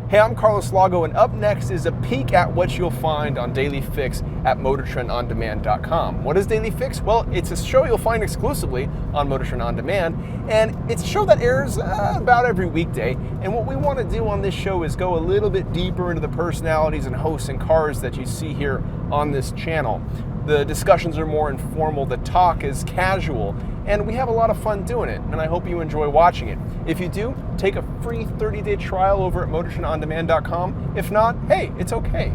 Hey, I'm Carlos Lago, and up next is a peek at what you'll find on Daily Fix at MotorTrendOnDemand.com. What is Daily Fix? Well, it's a show you'll find exclusively on MotorTrend On Demand, and it's a show that airs about every weekday. And what we want to do on this show is go a little bit deeper into the personalities and hosts and cars that you see here on this channel. The discussions are more informal, the talk is casual, and we have a lot of fun doing it, and I hope you enjoy watching it. If you do, take a free 30-day trial over at MotorTrendOnDemand.com. If not, hey, it's okay.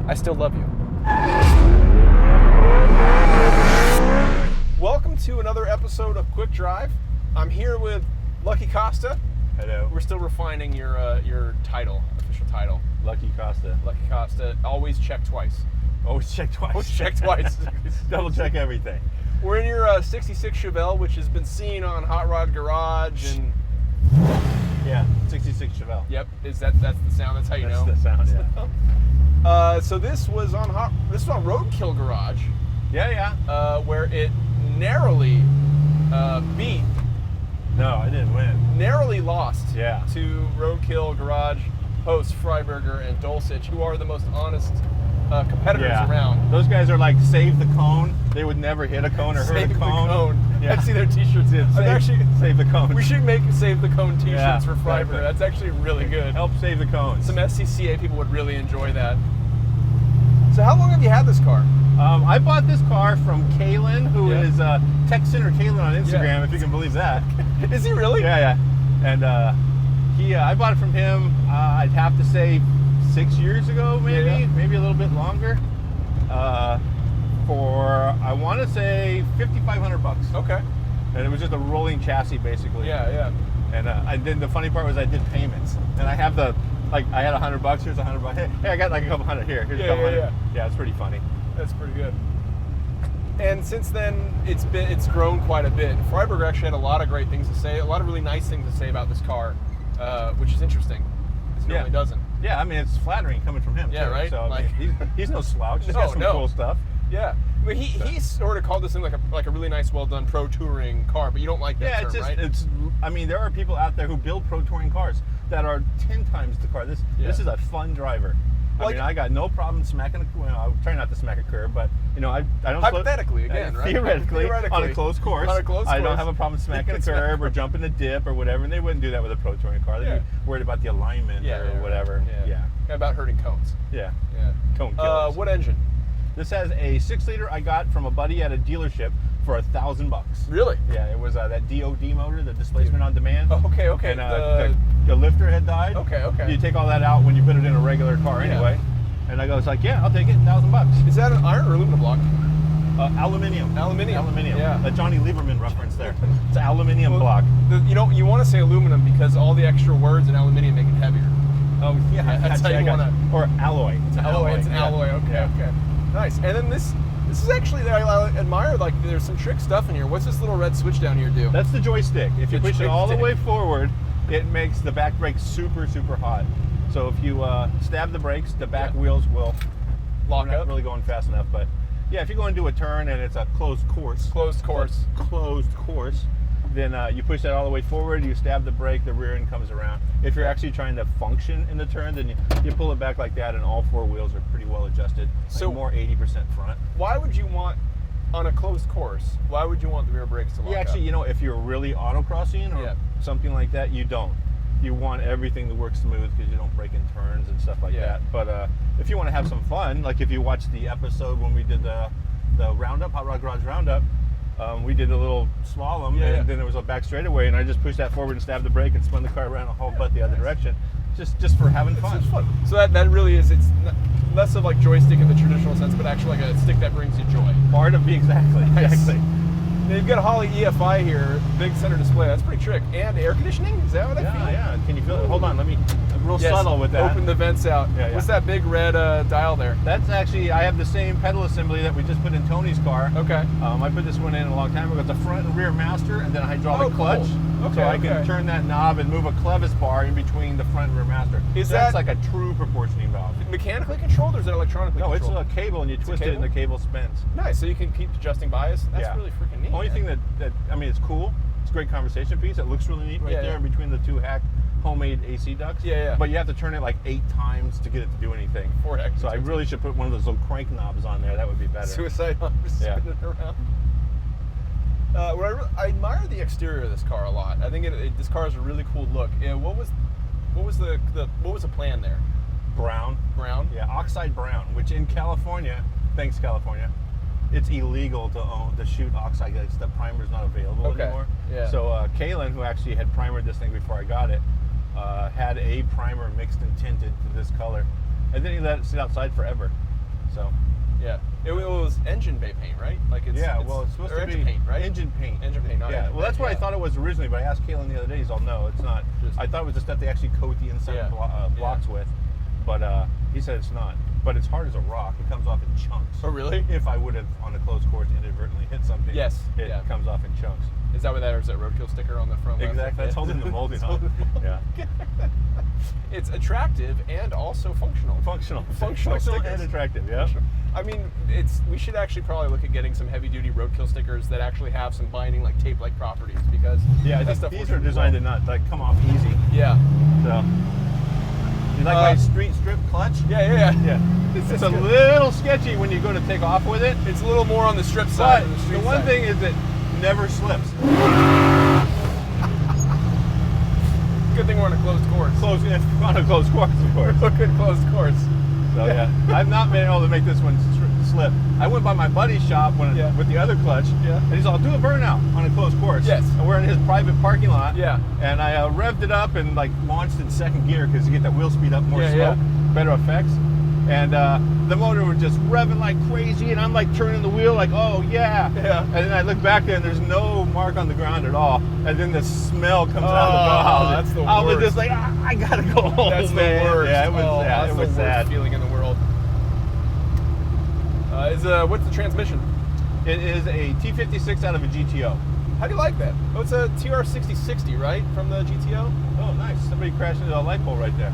I still love you. Welcome to another episode of Quick Drive. I'm here with Lucky Costa. Hello. We're still refining your title, official title. Lucky Costa. Lucky Costa. Always check twice. Always check twice. Always check twice. Double check everything. We're in your 66 Chevelle, which has been seen on Hot Rod Garage and... Yeah, 66 Chevelle. Yep, that's the sound. That's how you know. That's the sound, yeah. So this was on Roadkill Garage. Yeah. Where it narrowly beat. No, I didn't win. Narrowly lost. Yeah. To Roadkill Garage hosts Freiberger and Dulcich, who are the most honest competitors around. Those guys are like save the cone. They would never hit a cone or hurt a cone. Yeah. I see their t-shirts. Save the cone. We should make save the cone t-shirts for Freiberger. Exactly. That's actually really good. Help save the cones. Some SCCA people would really enjoy that. So how long have you had this car? I bought this car from Kalen, who is Tech Center Kalen on Instagram, if you can believe that. Is he really? Yeah. And I bought it from him, I'd have to say 6 years ago, maybe a little bit longer, for I want to say $5,500. Okay. And it was just a rolling chassis, basically. Yeah. And then the funny part was I did payments, and I have I had $100. Here's $100. Hey, I got like a couple hundred here. Here's a couple hundred. Yeah, it's pretty funny. That's pretty good. And since then, it's grown quite a bit. Freiberger actually had a lot of great things to say, a lot of really nice things to say about this car, which is interesting. It normally doesn't. Yeah, I mean, it's flattering coming from him. Yeah, too. right. So I mean, he's no slouch. He's got some cool stuff. Yeah. I mean, he sort of called this thing like a really nice, well done pro touring car, but you don't like that term, right? I mean, there are people out there who build pro touring cars that are 10 times the car. This is a fun driver. I mean, I got no problem smacking a. Well, I'm trying not to smack a curb, but I don't. Hypothetically, again, right? Theoretically, on a closed course, I don't have a problem smacking a curb or jumping a dip or whatever. And they wouldn't do that with a pro touring car. They'd be worried about the alignment or whatever. Yeah. About hurting cones. Yeah. Cone killers. What engine? This has a 6-liter I got from a buddy at a dealership for $1,000. Really? Yeah, it was that DOD motor, the displacement on demand. Oh, okay. And the lifter had died. Okay. You take all that out when you put it in a regular car anyway. And I was like, yeah, I'll take it, $1,000. Is that an iron or aluminum block? Aluminium. Aluminium. Yeah. The Johnny Lieberman reference there. It's an aluminium block. You want to say aluminum because all the extra words in aluminium make it heavier. Oh, yeah. That's how you want to. Or alloy. It's an alloy. It's an alloy. Okay. Nice. And then this is actually, I admire, like, there's some trick stuff in here. What's this little red switch down here do? That's the joystick. If you push it all the way forward, it makes the back brake super, super hot. So if you stab the brakes, the back wheels will lock up. Not really going fast enough, but yeah, if you go into a turn and it's a closed course, then you push that all the way forward, you stab the brake, the rear end comes around. If you're actually trying to function in the turn, then you pull it back like that, and all four wheels are pretty well adjusted. So more 80% front. Why would you want, on a closed course, why would you want the rear brakes to lock up? If you're really autocrossing or something like that, you don't. You want everything to work smooth because you don't break in turns and stuff like that. But if you want to have some fun, like if you watch the episode when we did the roundup, Hot Rod Garage roundup, we did a little slalom, and then there was a back straightaway, and I just pushed that forward and stabbed the brake and spun the car around a whole butt the other direction, just for having fun. It's fun. So that really is, it's less of like joystick in the traditional sense, but actually like a stick that brings you joy. Part of exactly. Now you've got a Holley EFI here, big center display. That's pretty trick. And air conditioning? Is that what I feel? Yeah. Can you feel it? Hold on, I'm real subtle with that. Open the vents out. What's that big red dial there? That's actually, I have the same pedal assembly that we just put in Tony's car. Okay. I put this one in a long time ago. It's a front and rear master and then a hydraulic clutch. Okay, so I can turn that knob and move a clevis bar in between the front and rear master. That's like a true proportioning valve. Mechanically controlled or is it electronically controlled? No, it's a cable and you twist it and the cable spins. Nice, so you can keep adjusting bias. That's really freaking neat. Only thing that, I mean, it's cool. It's a great conversation piece. It looks really neat right there in between the two homemade AC ducts. Yeah. But you have to turn it like 8 times to get it to do anything. So I really should put one of those little crank knobs on there. That would be better. Suicide knobs, spinning it around. I admire the exterior of this car a lot. I think this car has a really cool look. What was the plan there? Brown. Yeah, oxide brown, which in California, thanks California, it's illegal to shoot oxide. The primer's not available anymore. Yeah. So Kalen, who actually had primered this thing before I got it, had a primer mixed and tinted to this color, and then he let it sit outside forever. So. Yeah, it was engine bay paint, right? Like it's supposed to be paint, right? Engine paint. Engine paint, not engine well, that's what I thought it was originally, but I asked Kalen the other day. He's all, no, it's not. I thought it was the stuff they actually coat the inside of blocks with, but he said it's not. But it's hard as a rock. It comes off in chunks. Oh, really? If I would have on a closed course inadvertently hit something, it comes off in chunks. Is that what that is? Or is that roadkill sticker on the front? Exactly. That's holding the molding on. Yeah. It's attractive and also functional. Functional stickers. And attractive. Yeah. I mean, we should actually probably look at getting some heavy-duty roadkill stickers that actually have some binding, like tape-like properties, because I think these are designed to not come off easy. Yeah. So. You like my street strip clutch? Yeah. It's a little sketchy when you go to take off with it. It's a little more on the strip side. But the one thing is it never slips. Good thing we're on a closed course. On a closed course, of course. A good closed course. So yeah, I've not been able to make this one slip. I went by my buddy's shop with the other clutch, and he's all, do a burnout on a closed course. Yes. And we're in his private parking lot. Yeah. And I revved it up and like launched in second gear because you get that wheel speed up, more smoke, better effects. And the motor was just revving like crazy, and I'm like turning the wheel like, oh yeah. And then I look back there and there's no mark on the ground at all. And then the smell comes out of the valve. That's the worst. I was just like, I gotta go home. That's man. The worst. Yeah, it was sad. That's It was the sad. worst feeling in the world. What's the transmission? It is a T56 out of a GTO. How do you like that? Oh, it's a TR6060, right? From the GTO? Oh, nice. Somebody crashed into a light pole right there.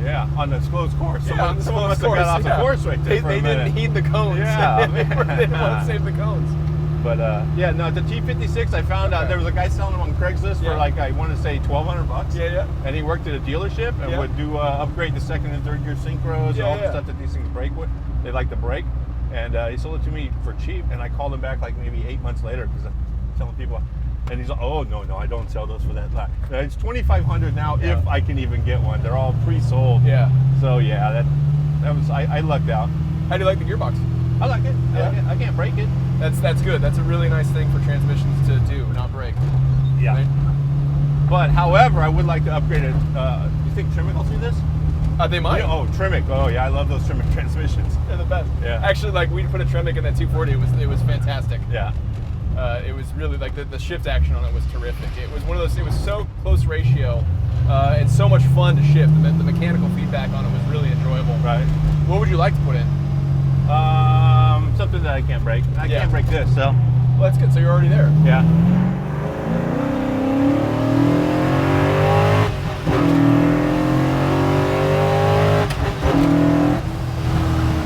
Yeah, on the closed course. Someone must have got off the course right there. They didn't heed the cones. Yeah, they didn't want to save the cones. But no, the T56, I found out there was a guy selling them on Craigslist for like, I want to say $1,200. Yeah. And he worked at a dealership and would do upgrade the second and third gear synchros and all the stuff that these things break with. They like to break. And he sold it to me for cheap. And I called him back like maybe 8 months later because I'm telling people. And he's like, oh, no, I don't sell those for that. It's $2,500 now if I can even get one. They're all pre-sold. Yeah. So, yeah, that was, I lucked out. How do you like the gearbox? I like it. I can't break it. That's good. That's a really nice thing for transmissions to do, not break. Yeah. Right? But, however, I would like to upgrade it. You think Tremec will see this? They might. Yeah, Tremec. Oh, yeah, I love those Tremec transmissions. They're the best. Yeah. Actually, like, we put a Tremec in that 240. It was fantastic. Yeah. It was really like the shift action on it was terrific. It was one of those. It was so close ratio and so much fun to shift. The mechanical feedback on it was really enjoyable. Right. What would you like to put in? Something that I can't break. I can't break this, so. Well, that's good. So you're already there. Yeah.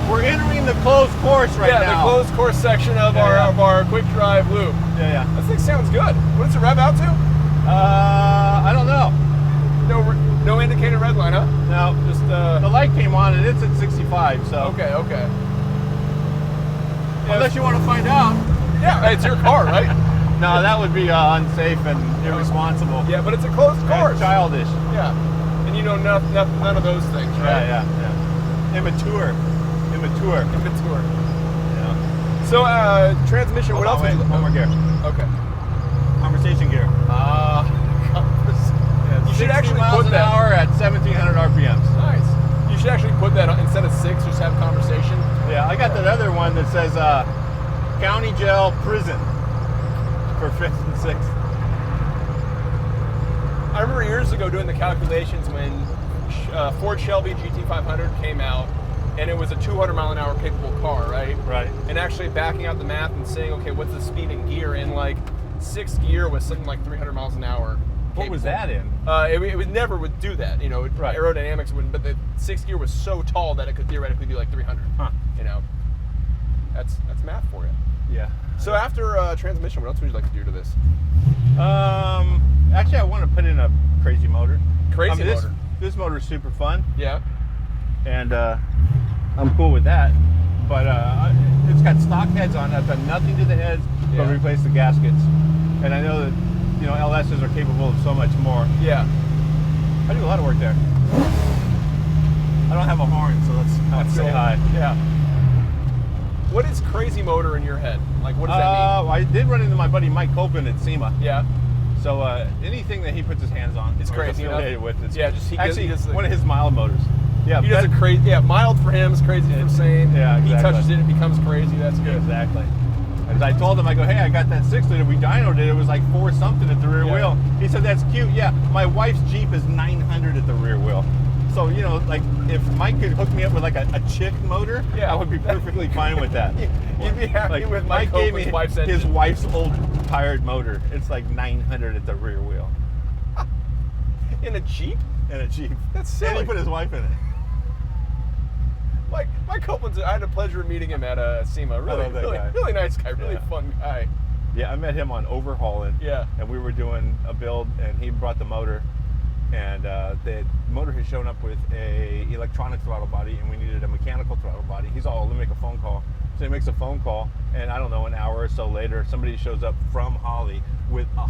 We're entering the closed course right now. Yeah, the closed course section of our quick drive loop. Yeah. This thing sounds good. What does it rev out to? I don't know. No indicator red line, huh? No, just the light came on and it's at 65. So okay. Unless you want to find out. Yeah, it's your car, right? No, that would be unsafe and irresponsible. Yeah, but it's a closed course. Childish. Yeah, and you know none of those things, right? Yeah. Immature. Yeah. So transmission. What else? One more gear. Okay. Conversation gear. You should actually miles put an that hour at 1,700 RPMs. Nice. You should actually put that instead of 6. Just have conversation. Yeah, I got that other one that says County Jail Prison for 5th and 6th. I remember years ago doing the calculations when Ford Shelby GT500 came out, and it was a 200 mile an hour capable car, right? Right. And actually backing out the math and saying, okay, what's the speed in gear? And like 6th gear was something like 300 miles an hour. What was that in? It would never would do that. You know, aerodynamics wouldn't. But the 6th gear was so tall that it could theoretically do like 300. Huh. You know, that's math for you. Yeah. So after transmission, what else would you like to do to this? Actually, I want to put in a crazy motor. Crazy motor. This motor is super fun. Yeah. And I'm cool with that. But it's got stock heads on. I've done nothing to the heads but replace the gaskets. And I know that, you know, LSs are capable of so much more. Yeah. I do a lot of work there. I don't have a horn, so let's say hi. Yeah. What is crazy motor in your head? Like, what does that mean? I did run into my buddy Mike Copeland at SEMA. Yeah. So anything that he puts his hands on, it's crazy affiliated with. It's he does one of his mild motors. Yeah, he does a crazy. Yeah, mild for him is crazy for Sane. Yeah, exactly. He touches it, it becomes crazy. That's good. Exactly. As I told him, I go, hey, I got that 6-liter. We dynoed it. It was like 4 something at the rear wheel. He said, that's cute. Yeah, my wife's Jeep is 900 at the rear wheel. So, you know, like, if Mike could hook me up with like a chick motor, I would be perfectly fine with that. You'd be happy like, with Mike gave me wife's his wife's old tired motor. It's like 900 at the rear wheel. In a Jeep? In a Jeep. That's silly. And he put his wife in it. Mike Copeland's, I had the pleasure of meeting him at SEMA. Really nice guy, really fun guy. Yeah, I met him on overhauling. Yeah. And we were doing a build, and he brought the motor. And the motor had shown up with a electronic throttle body, and we needed a mechanical throttle body. He's all, let me make a phone call. So he makes a phone call, and I don't know, an hour or so later, somebody shows up from Holly with a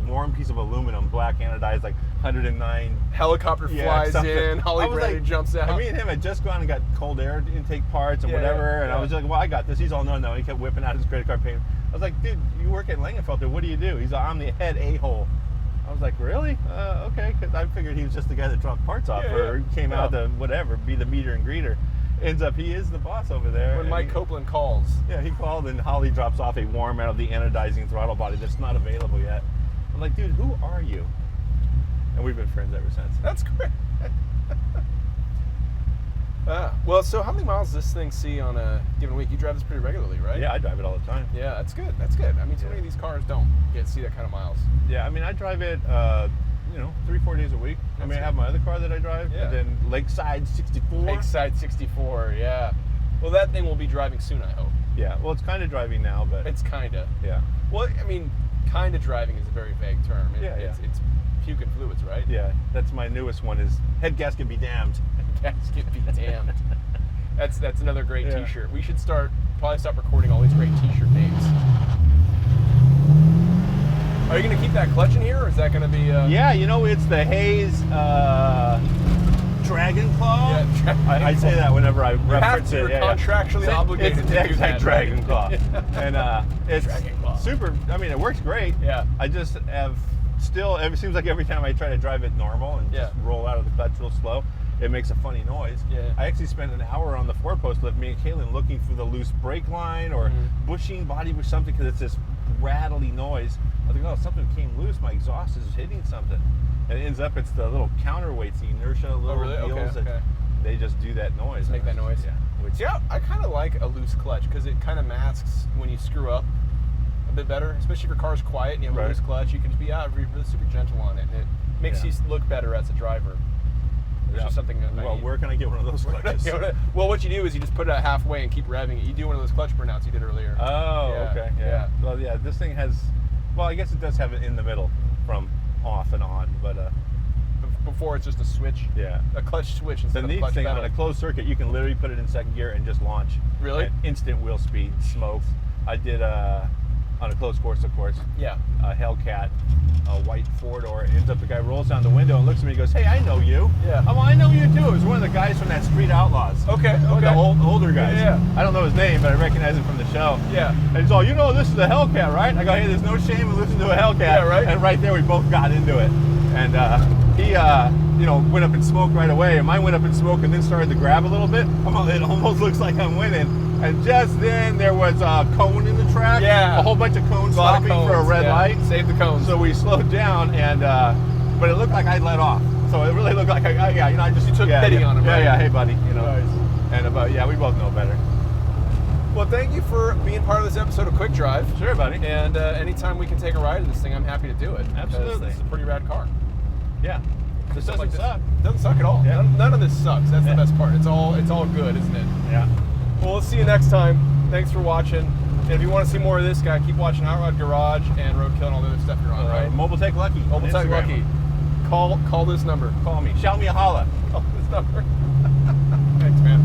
warm piece of aluminum, black anodized, like 109. Helicopter flies in, Holly Brady jumps out. Me and him had just gone and got cold air intake parts and whatever, and I was like, well, I got this. He's all, no. He kept whipping out his credit card payment. I was like, dude, you work at Langenfelter. What do you do? He's like, I'm the head a-hole. I was like, really? Okay, because I figured he was just the guy that dropped parts off or came out to whatever, be the meter and greeter. Ends up, he is the boss over there. When Mike Copeland calls. Yeah, he called, and Holly drops off a warm out of the anodizing throttle body that's not available yet. I'm like, dude, who are you? And we've been friends ever since. That's great. Well, so how many miles does this thing see on a given week? You drive this pretty regularly, right? Yeah, I drive it all the time. Yeah, that's good. That's good. I mean, too many of these cars don't see that kind of miles. Yeah, I mean, I drive it, 3-4 days a week. I mean, I have my other car that I drive, and then Lakeside 64. Lakeside 64, yeah. Well, that thing will be driving soon, I hope. Yeah, well, it's kind of driving now, but... It's kind of. Yeah. Well, I mean, kind of driving is a very vague term. It's puke and fluids, right? Yeah, that's my newest one is head gasket be damned. Head gasket be damned. That's another great T-shirt. We should probably start recording all these great T-shirt names. Are you going to keep that clutch in here, or is that going to be... Yeah, you know, it's the Hayes Dragon Claw. Yeah, I say that whenever I reference it. You're contractually obligated to do that. Dragon Claw. And it's Dragon Claw. super, I mean, it works great. Yeah. I just have still, it seems like every time I try to drive it normal and just roll out of the clutch real slow, it makes a funny noise. Yeah. I actually spent an hour on the 4-post lift, me and Kaylin, looking for the loose brake line or bushing body or something, because it's this rattly noise. I was like, oh, something came loose. My exhaust is hitting something. And it ends up, it's the little counterweights, the inertia little wheels that they just do that noise. Make that noise. Yeah. I kind of like a loose clutch because it kind of masks when you screw up a bit better, especially if your car's quiet and you have a loose clutch. You can just be really super gentle on it, and it makes you look better as a driver. Which is something that where can I get one of those clutches? Well, what you do is you just put it halfway and keep revving it. You do one of those clutch burnouts you did earlier. Oh, okay. Yeah. Well, yeah, this thing has, well, I guess it does have it in the middle from off and on, but before it's just a switch. Yeah. A clutch switch instead of a clutch thing pedal. on a closed circuit, you can literally put it in second gear and just launch. Really? Instant wheel speed, smoke. I did on a closed course, of course. Yeah. A Hellcat, a white 4-door. Ends up, the guy rolls down the window and looks at me and goes, "Hey, I know you." Yeah. Well, I know you too. It was one of the guys from that Street Outlaws. Okay. The older guys. Yeah. I don't know his name, but I recognize him from the show. Yeah. And he's all, "You know, this is a Hellcat, right?" I go, "Hey, there's no shame in listening to a Hellcat." Yeah, right. And right there, we both got into it. And he, went up in smoke right away. And mine went up in smoke and then started to grab a little bit. It almost looks like I'm winning. And just then, there was a cone in the track. Yeah. A whole bunch of cones stopping for a red light. Save the cones. So we slowed down, and but it looked like I let off. So it really looked like I just took pity on him. Yeah, hey buddy, Nice. And we both know better. Well, thank you for being part of this episode of Quick Drive. Sure, buddy. And anytime we can take a ride in this thing, I'm happy to do it. Absolutely. This is a pretty rad car. Yeah. This doesn't suck. Doesn't suck at all. Yeah. None of this sucks. That's the best part. It's all good, isn't it? Yeah. Well, we'll see you next time. Thanks for watching. And if you want to see more of this guy, keep watching Hot Rod Garage and Roadkill and all the other stuff you're on, right? Mobile Tech Lucky. Mobile Tech Lucky. Call this number. Call me. Shout me a holla. Call this number. Thanks, man.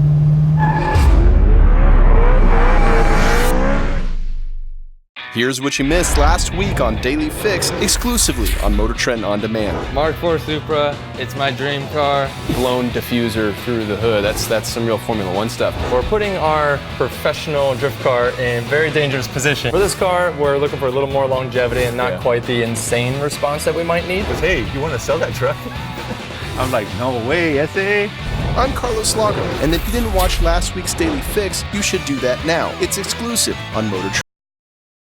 Here's what you missed last week on Daily Fix, exclusively on MotorTrend On Demand. Mark IV Supra, it's my dream car. Blown diffuser through the hood. That's some real Formula One stuff. We're putting our professional drift car in a very dangerous position. For this car, we're looking for a little more longevity and not quite the insane response that we might need. Hey, you want to sell that truck? I'm like, no way, SA. I'm Carlos Lago, and if you didn't watch last week's Daily Fix, you should do that now. It's exclusive on MotorTrend.